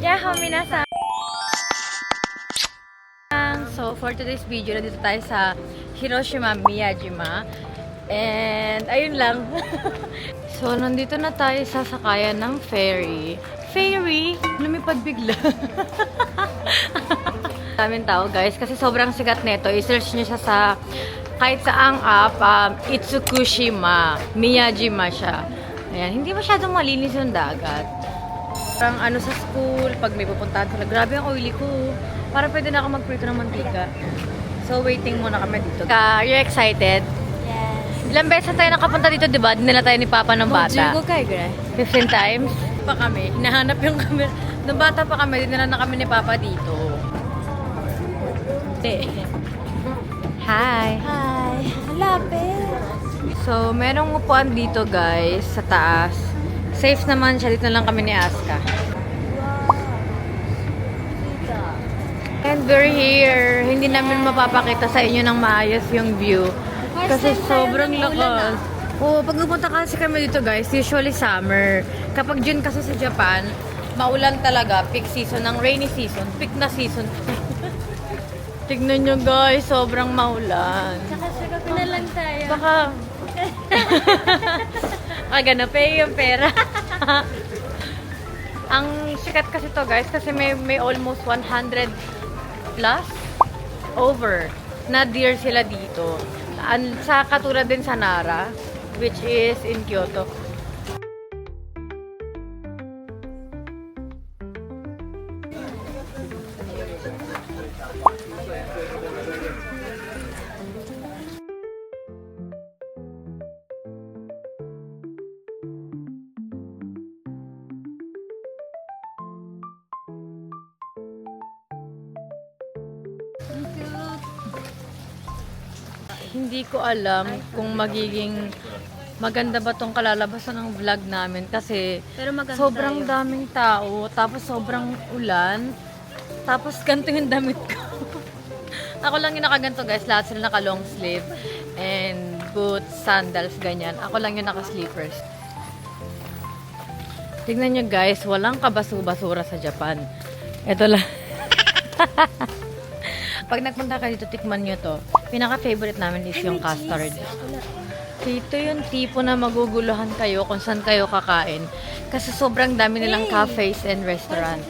Yahoo, minasan! So, for today's video, nandito tayo sa Hiroshima, Miyajima. And, ayun lang. So, nandito na tayo sa sakayan ng ferry. Ferry? Lumipad bigla. Daming tao, guys. Kasi sobrang sikat nito. I-search nyo siya sa kahit saang app. Itsukushima. Miyajima siya. Ayan. Hindi masyadong malinis yung dagat. Parang ano sa school, pag may pupuntahan sila. Grabe ang oily ko. Para pwede na ako magprito ng mantika. So, waiting muna kami dito. Are you excited? Yes. Ilang beses tayo nakapunta dito, diba? Dinala tayo ni Papa ng bata. 15 times pa kami. Hinahanap yung camera. Nung bata pa kami, dinala na kami ni Papa dito. Hi! Hi. Malapit. So, merong upuan dito, guys, sa taas. Safe naman siya. Dito na lang kami ni Aska. And we're here. Hindi namin mapapakita sa inyo ng maayos yung view. Kasi sobrang lakas. Oo, pag pupunta kasi kami dito, guys, usually summer. Kapag June kasi sa Japan, maulan talaga. Peak season ng rainy season. Peak na season. Tignan nyo, guys. Sobrang maulan. Saka sa gabi na lang tayo. Baka... pay yung pera. Ang sikat kasi to, guys, kasi may almost 100 plus over na deer sila dito. Sa katulad din sa Nara, which is in Kyoto. Hindi ko alam kung magiging maganda ba tong kalalabasan ng vlog namin kasi Pero maganda sobrang yun. daming tao, tapos sobrang ulan, tapos ganito yung damit ko. Ako lang yung nakaganto, guys, lahat sila naka long sleeve and boots, sandals, ganyan. Ako lang yung naka slippers. Tignan nyo, guys, walang kabasu-basura sa Japan. Ito lang. Pag nagpunta ka dito, tikman nyo to. Pinaka-favorite namin is yung custard. Dito yung tipo na maguguluhan kayo kung saan kayo kakain. Kasi sobrang dami nilang cafes and restaurant.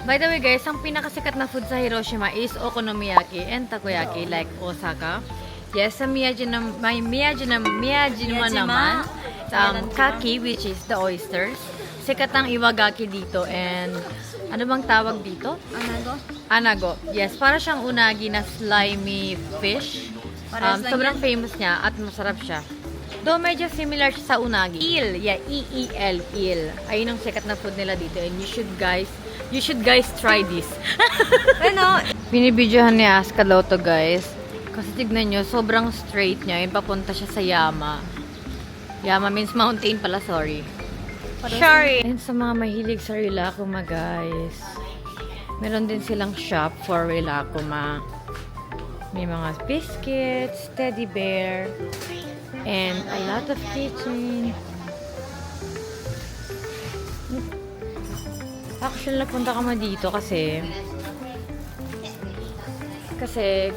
By the way, guys, ang pinakasikat na food sa Hiroshima is okonomiyaki and takoyaki like Osaka. Yes, sa Miyajima naman, kaki, which is the oysters. Sikat ang iwagaki dito and ano bang tawag dito? Anago? Anago. Yes, para siyang unagi na slimy fish. Sobrang famous niya at masarap siya. Though medyo similar siya sa unagi. Eel, yeah, E-E-L, eel. Ayun ang sikat na food nila dito and you should guys try this. Ano? Binibidyohan ni Aska daw to, guys. Kasi tignan nyo, sobrang straight niya. Yung papunta siya sa Yama. Yama means mountain pala, sorry. Sorry! And sa mga mahilig sa Rilakkuma, guys. Meron din silang shop for Rilakkuma. May mga biscuits, teddy bear, and a lot of keychain. Actually, napunta kami dito kasi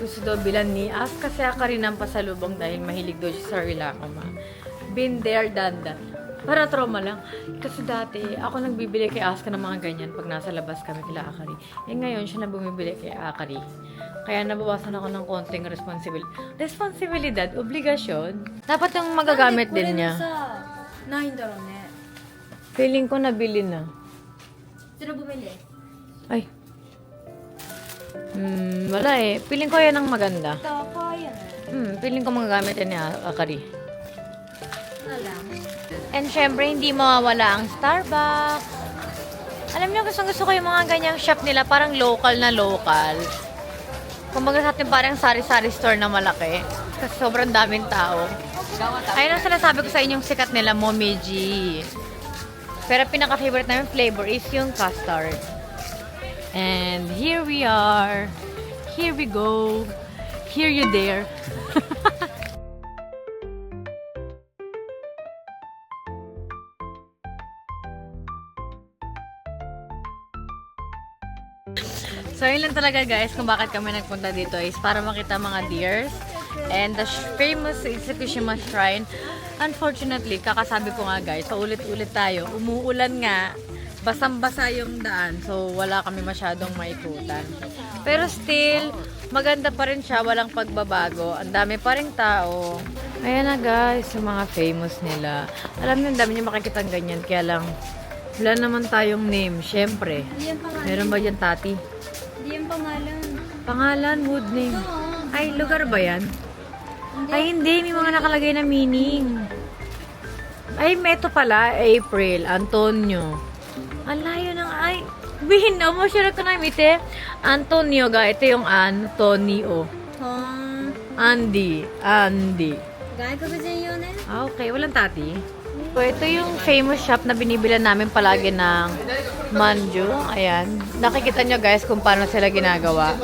gusto daw bilan ni Aska kasi rin ang pasalubong dahil mahilig daw siya sa Rilakkuma. Been there, done that. Para trauma lang. Kasi dati, ako nagbibili kay Aska ng mga ganyan pag nasa labas kami kila Akari. Eh ngayon, siya na bumibili kay Akari. Kaya nabawasan ako ng konting responsibilidad, obligasyon. Dapat yung magagamit din niya. Feeling ko nabili na. Sino bumili? Ay. Wala eh. Feeling ko yan ang maganda. Tako, yan. Feeling ko magagamit yan ni Akari. Wala. And syempre, hindi mawawala ang Starbucks. Alam niyo, gusto ko yung mga ganyang shop nila, parang local na local. Kumbaga sa atin parang sari-sari store na malaki. Kasi sobrang daming tao. Ayun ang sinasabi ko sa inyong sikat nila, Momiji. Pero pinaka-favorite namin flavor is yung custard. And here we are. Here we go. hear you there. So, yun lang talaga guys kung bakit kami nagpunta dito is para makita mga deers and the famous Itsukushima Shrine. Unfortunately, kakasabi ko nga guys, paulit-ulit tayo, umuulan nga, basang-basa yung daan, so wala kami masyadong maikutan. Pero still, maganda pa rin siya, walang pagbabago, ang dami pa rin tao. Ayan na guys, yung mga famous nila. Alam niyo, ang dami niyo makikita ganyan, kaya lang, wala naman tayong name, syempre. Hindi yung pangalan. Meron ba dyan, Tati? Hindi yung pangalan. Pangalan, wood name. Oo. Ay, lugar ba yan? Hindi. Ay, hindi. May mga nakalagay na meaning. Ay, ito pala. April. Antonio. Ang layo ng ay. Bihin na mo siya na mite. Antonio ga. Ito yung Antonio. Andy. Gaya ko ba dyan yun eh? Ah, okay. Walang Tati. So, ito yung famous shop na binibilan namin palagi ng manju. Ayan. Nakikita nyo guys kung paano sila ginagawa.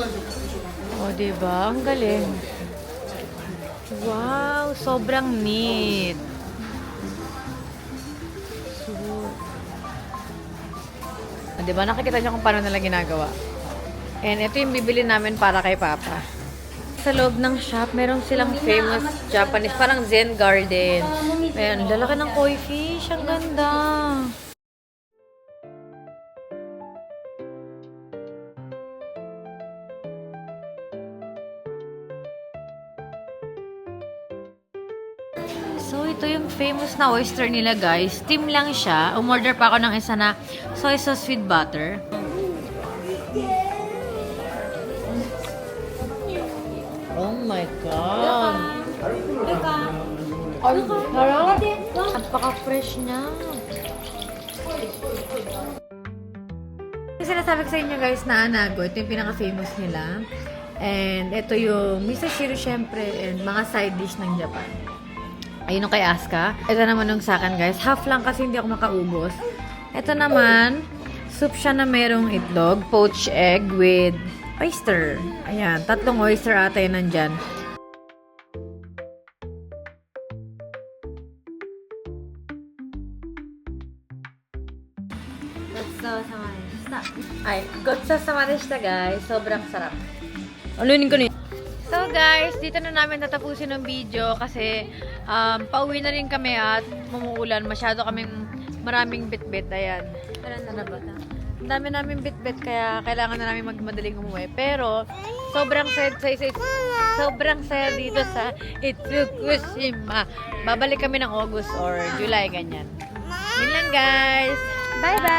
O, diba? Ang galing. Wow! Sobrang neat. So, diba? Nakikita nyo kung paano nila ginagawa. And ito yung bibili namin para kay Papa. Sa loob ng shop, meron silang famous Japanese, parang Zen Garden. Ayan, lalaki ng koi fish. Ang ganda. So, ito yung famous na oyster nila, guys. Steam lang siya. Umorder pa ako ng isa na soy sauce with butter. Oh my God! Ay, harap! Napaka-fresh niya. Yung sinasabi ko sa inyo guys na Anago, ito yung pinaka-famous nila. And ito yung misashiro syempre and mga side dish ng Japan. Ayun yung kay Asuka. Ito naman yung sa akin guys. Half lang kasi hindi ako makaubos. Ito naman, soup siya na merong itlog, poached egg with oyster. Ayan, 3 oyster ata yun nandyan. Ay, gotsa sama deshita guys. Sobrang sarap. Alunin ko na yun. So guys, dito na namin natapusin ng video kasi pauwi na rin kami at mumuulan. Masyado kaming maraming bit-bit. Ayan. Ang dami namin bit-bit kaya kailangan na namin magmadaling umuwi. Pero sobrang saya dito sa Itsukushima. Babalik kami ng August or July ganyan. Yun lang guys. Bye-bye!